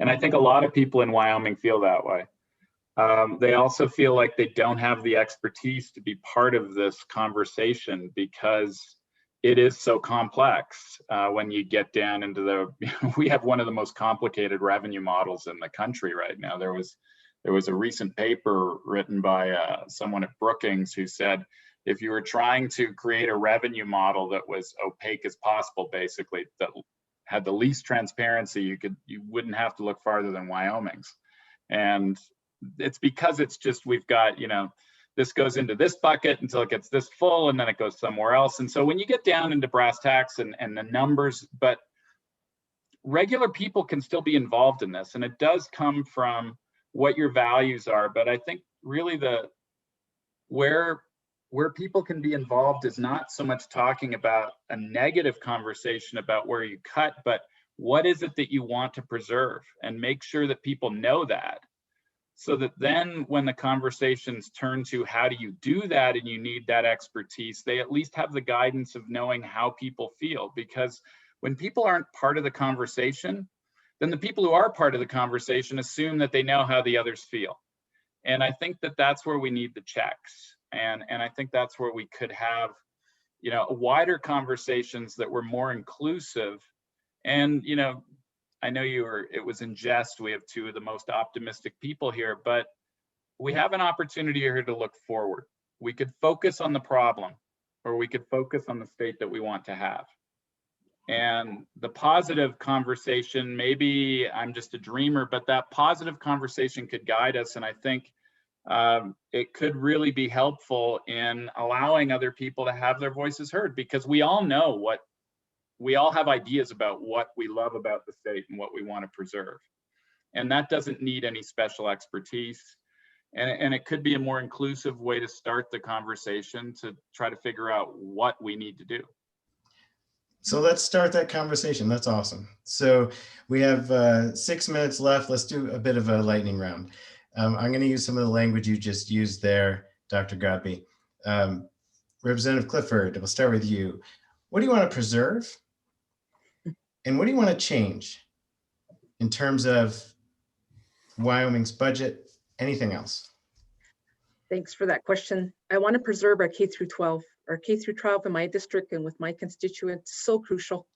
I think a lot of people in Wyoming feel that way. They also feel like they don't have the expertise to be part of this conversation because it is so complex. When you get down into we have one of the most complicated revenue models in the country right now. There was a recent paper written by someone at Brookings who said, if you were trying to create a revenue model that was opaque as possible, basically, that had the least transparency, you wouldn't have to look farther than Wyoming's. And it's because it's just, we've got, this goes into this bucket until it gets this full, and then it goes somewhere else. And so when you get down into brass tacks and the numbers, but regular people can still be involved in this, and it does come from what your values are. But I think really where people can be involved is not so much talking about a negative conversation about where you cut, but what is it that you want to preserve, and make sure that people know that, so that then when the conversations turn to how do you do that and you need that expertise, they at least have the guidance of knowing how people feel. Because when people aren't part of the conversation, then the people who are part of the conversation assume that they know how the others feel. And I think that that's where we need the checks. And I think that's where we could have, wider conversations that were more inclusive. And, I know it was in jest, we have two of the most optimistic people here, but we have an opportunity here to look forward. We could focus on the problem, or we could focus on the state that we want to have. And the positive conversation, maybe I'm just a dreamer, but that positive conversation could guide us. And I think it could really be helpful in allowing other people to have their voices heard, because we all know we all have ideas about what we love about the state and what we want to preserve. And that doesn't need any special expertise. And it could be a more inclusive way to start the conversation to try to figure out what we need to do. So let's start that conversation. That's awesome. So we have 6 minutes left. Let's do a bit of a lightning round. I'm going to use some of the language you just used there, Dr. Godby. Representative Clifford, we'll start with you. What do you want to preserve? And what do you want to change in terms of Wyoming's budget? Anything else? Thanks for that question. I want to preserve our K through 12. Our K through 12 in my district and with my constituents is so crucial.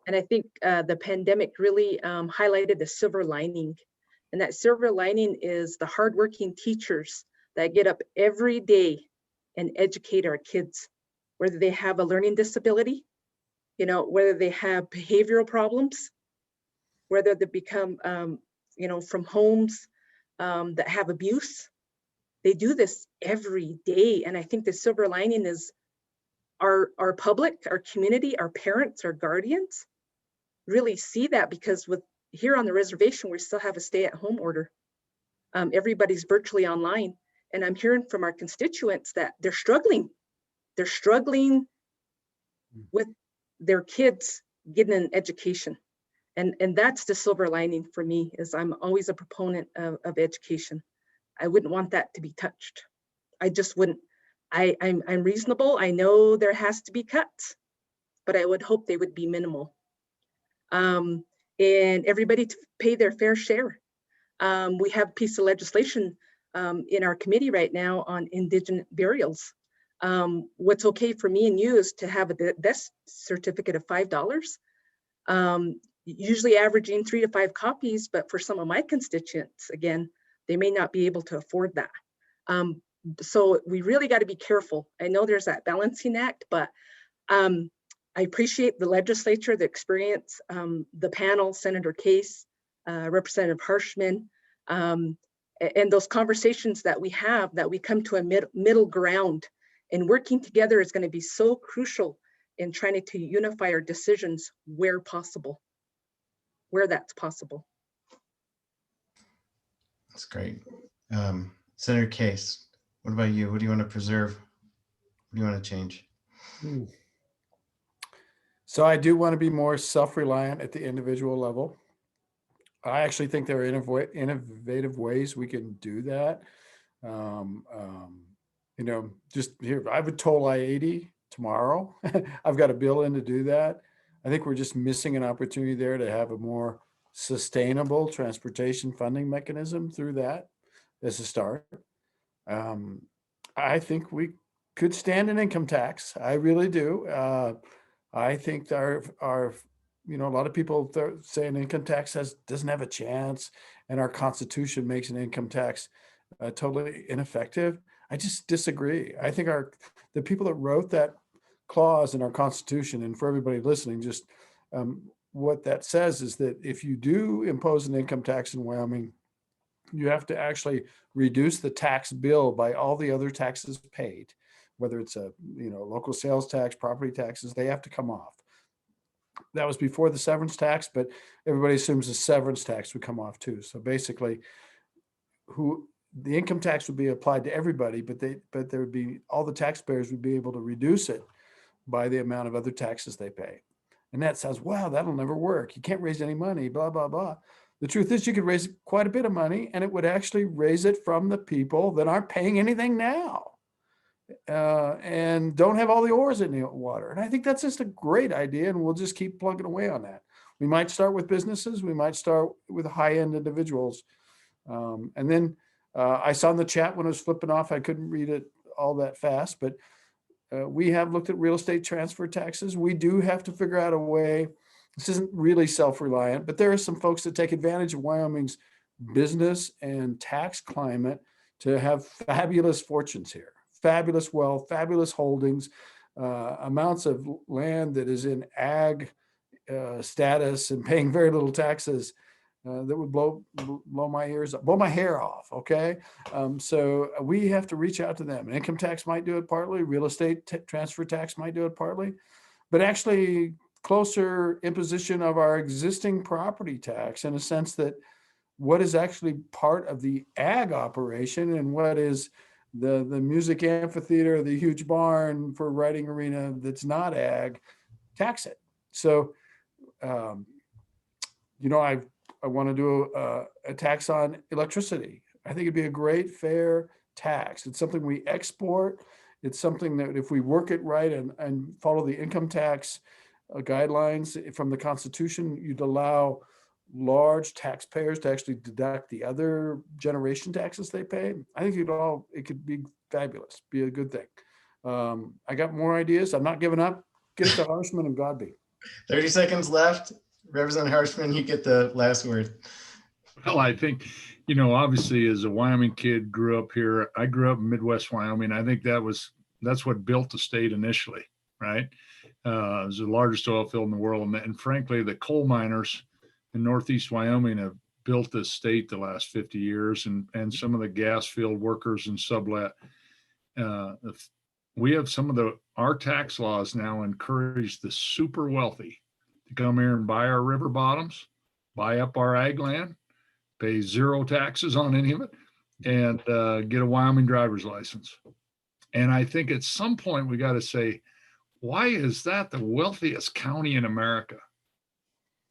And I think the pandemic really highlighted the silver lining. And that silver lining is the hardworking teachers that get up every day and educate our kids, whether they have a learning disability, whether they have behavioral problems, whether they become, from homes that have abuse. They do this every day. And I think the silver lining is our public, our community, our parents, our guardians really see that, because here on the reservation, we still have a stay-at-home order. Everybody's virtually online. And I'm hearing from our constituents that they're struggling. They're struggling with their kids getting an education. And that's the silver lining for me, is I'm always a proponent of education. I wouldn't want that to be touched. I just wouldn't. I'm reasonable. I know there has to be cuts, but I would hope they would be minimal. And everybody to pay their fair share. We have a piece of legislation in our committee right now on indigent burials. What's okay for me and you is to have a death certificate of $5, usually averaging 3 to 5 copies, but for some of my constituents, again, they may not be able to afford that. So we really got to be careful. I know there's that balancing act, but I appreciate the legislature, the experience, the panel, Senator Case, Representative Harshman, and those conversations that we have, that we come to a middle ground, and working together is going to be so crucial in trying to unify our decisions where possible, where that's possible. That's great. Senator Case, what about you? What do you want to preserve? What do you want to change? So I do want to be more self-reliant at the individual level. I actually think there are innovative ways we can do that. You know, just here, I would toll I-80 tomorrow. I've got a bill in to do that. I think we're just missing an opportunity there to have a more sustainable transportation funding mechanism through that as a start. I think we could stand an income tax. I really do. I think our you know, a lot of people say an income tax doesn't have a chance, and our Constitution makes an income tax totally ineffective. I just disagree. I think the people that wrote that clause in our Constitution, and for everybody listening, just what that says is that if you do impose an income tax in Wyoming, you have to actually reduce the tax bill by all the other taxes paid, whether it's a local sales tax, property taxes, they have to come off. That was before the severance tax, but everybody assumes the severance tax would come off too. So basically, the income tax would be applied to everybody, but there would be, all the taxpayers would be able to reduce it by the amount of other taxes they pay. And that sounds, wow, that'll never work. You can't raise any money, blah, blah, blah. The truth is you could raise quite a bit of money, and it would actually raise it from the people that aren't paying anything now. And don't have all the oars in the water. And I think that's just a great idea, and we'll just keep plugging away on that. We might start with businesses. We might start with high-end individuals. And then I saw in the chat when I was flipping off, I couldn't read it all that fast, but we have looked at real estate transfer taxes. We do have to figure out a way. This isn't really self-reliant, but there are some folks that take advantage of Wyoming's business and tax climate to have fabulous fortunes here. Fabulous wealth, fabulous holdings, amounts of land that is in ag status and paying very little taxes that would blow my ears up, blow my hair off. Okay, so we have to reach out to them. An income tax might do it partly. Real estate transfer tax might do it partly, but actually closer imposition of our existing property tax in a sense that what is actually part of the ag operation and what is the music amphitheater, the huge barn for riding arena that's not ag, tax it. So, I want to do a tax on electricity. I think it'd be a great, fair tax. It's something we export. It's something that if we work it right and follow the income tax guidelines from the Constitution, you'd allow large taxpayers to actually deduct the other generation taxes they pay. I think it could be fabulous, be a good thing. I got more ideas. I'm not giving up. Get it to Harshman and Godby. 30 seconds left. Representative Harshman, you get the last word. Well, I think, obviously as a Wyoming kid, grew up here. I grew up in Midwest Wyoming. I think that's what built the state initially, right? It was the largest oil field in the world. And frankly, the coal miners in Northeast Wyoming have built this state the last 50 years, and some of the gas field workers and sublet. We have our tax laws now encourage the super wealthy to come here and buy our river bottoms, buy up our ag land, pay zero taxes on any of it, and get a Wyoming driver's license. And I think at some point we got to say, why is that the wealthiest county in America?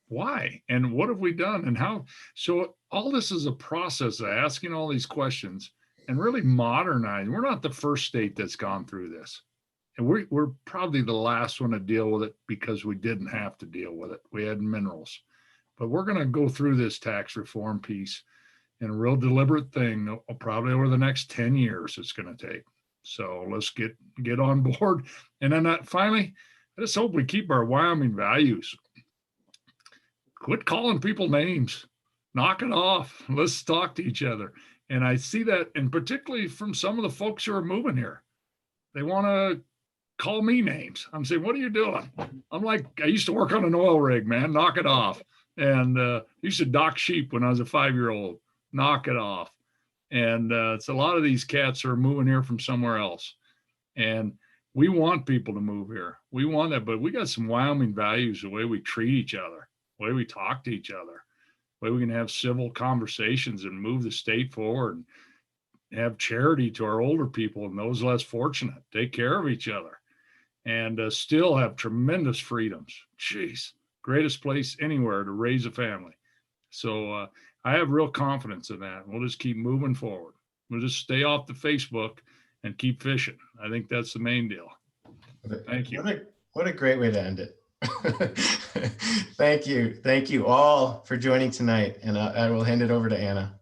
Why? And what have we done? And how? So all this is a process of asking all these questions and really modernizing. We're not the first state that's gone through this. And we're probably the last one to deal with it because we didn't have to deal with it. We had minerals. But we're going to go through this tax reform piece and a real deliberate thing, probably over the next 10 years it's going to take. So let's get on board. And then finally, I just hope we keep our Wyoming values. Quit calling people names. Knock it off. Let's talk to each other. And I see that, and particularly from some of the folks who are moving here. They want to call me names. I'm saying, what are you doing? I'm like, I used to work on an oil rig, man. Knock it off. And used to dock sheep when I was a 5-year-old. Knock it off. And it's a lot of these cats are moving here from somewhere else. And we want people to move here. We want that, but we got some Wyoming values, the way we treat each other, the way we talk to each other, the way we can have civil conversations and move the state forward and have charity to our older people and those less fortunate, take care of each other, and still have tremendous freedoms. Jeez, greatest place anywhere to raise a family. So I have real confidence in that. We'll just keep moving forward. We'll just stay off the Facebook and keep fishing. I think that's the main deal. Thank you. What a great way to end it. Thank you. Thank you all for joining tonight. And I will hand it over to Anna.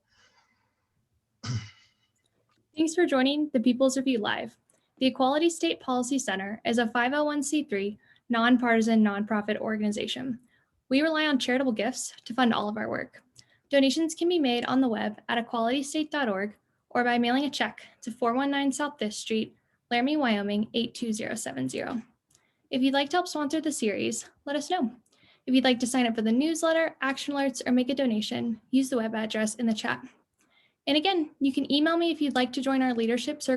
Thanks for joining the People's Review Live. The Equality State Policy Center is a 501c3 nonpartisan nonprofit organization. We rely on charitable gifts to fund all of our work. Donations can be made on the web at equalitystate.org or by mailing a check to 419 South 5th Street, Laramie, Wyoming 82070. If you'd like to help sponsor the series, let us know. If you'd like to sign up for the newsletter, action alerts, or make a donation, use the web address in the chat. And again, you can email me if you'd like to join our leadership circle